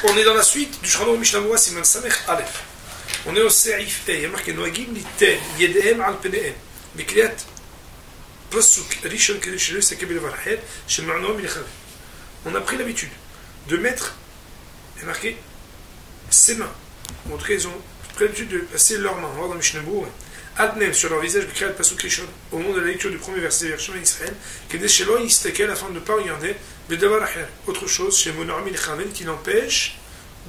On est dans la suite du Shulchan Aruch Mishnah Berurah Siman Samech Aleph. On est au Seif E. Il y a marqué Noagim Liten Yedehem Al Penehem. Mikliat Pasuk Rishon Kedeshelu Sekeb Levar Acher Shema'no Milchav. On a pris l'habitude de mettre, il y a marqué ses mains. En tout cas, ils ont pris l'habitude de passer leurs mains. On va voir dans Mishnah Berurah. Adnem sur leur visage, Mikliat Pasuk Rishon. Au moment de la lecture du premier verset vers Shema Israël, Kedeshelu Yistakel afin de ne pas regarder Bedavar Acher. Autre chose, chez Monar Milchaven qui l'empêche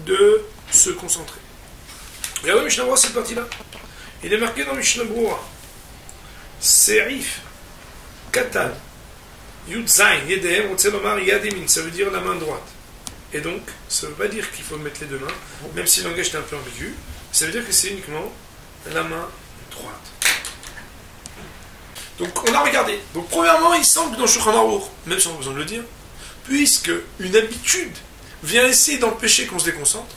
de se concentrer. Regardez Mishnah Berurah, cette partie-là. Il est marqué dans Mishnah Berurah Seif Katan Yud Zain Yedehem Otselomar Yademin, ça veut dire la main droite. Et donc, ça ne veut pas dire qu'il faut mettre les deux mains, même si le langage est un peu ambigu, ça veut dire que c'est uniquement la main droite. Donc, on a regardé. Donc, premièrement, il semble que dans Shulchan Aruch, même si on a besoin de le dire, puisque une habitude vient essayer d'empêcher qu'on se déconcentre,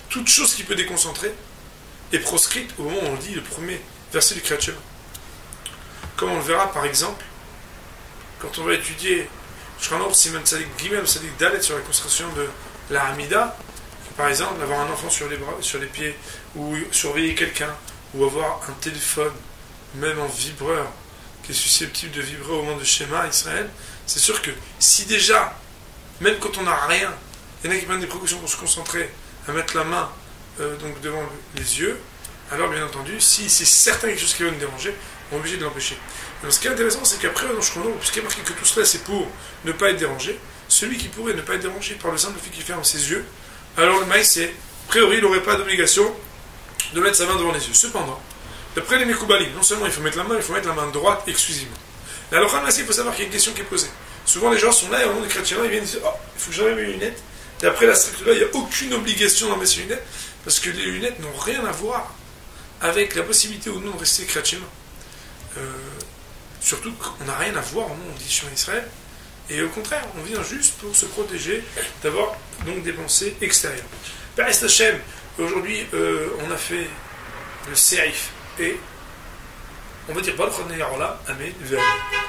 toute chose qui peut déconcentrer est proscrite au moment où on dit le premier verset du Kriyat Shema. Comme on le verra par exemple quand on va étudier Shulchan Aruch Siman Tzadik Gimel Tzadik Dalet sur la construction de la Hamida, par exemple avoir un enfant sur les bras, sur les pieds, ou surveiller quelqu'un, ou avoir un téléphone même en vibreur qui est susceptible de vibrer au moment de Shema Israël, c'est sûr que si déjà, même quand on n'a rien, il y en a qui prennent des précautions pour se concentrer à mettre la main donc devant les yeux, alors bien entendu, si c'est certain quelque chose qui va nous déranger, on est obligé de l'empêcher. Donc ce qui est intéressant, c'est qu'après, dans Shulchan Aruch, puisqu'il y a marqué que tout cela c'est pour ne pas être dérangé, celui qui pourrait ne pas être dérangé par le simple fait qu'il ferme ses yeux, alors le maïs, c'est, a priori, il n'aurait pas d'obligation de mettre sa main devant les yeux. Cependant, d'après les Mekoubalim, non seulement il faut mettre la main, il faut mettre la main droite exclusivement. La Halacha Maaseh, il faut savoir qu'il y a une question qui est posée. Souvent les gens sont là et au moment du Kriyat Shema, ils viennent dire « Oh, il faut que j'enlève mes lunettes ». D'après la structure là, il n'y a aucune obligation d'enlever ses lunettes, parce que les lunettes n'ont rien à voir avec la possibilité ou non de rester Kriyat Shema. Surtout qu'on n'a rien à voir au moment où on dit Shema Israël, et au contraire, on vient juste pour se protéger d'avoir donc des pensées extérieures. Père Hashem, aujourd'hui on a fait le Seif, et on va dire Baruch Adonai Haolam, Amen, Ve'amen.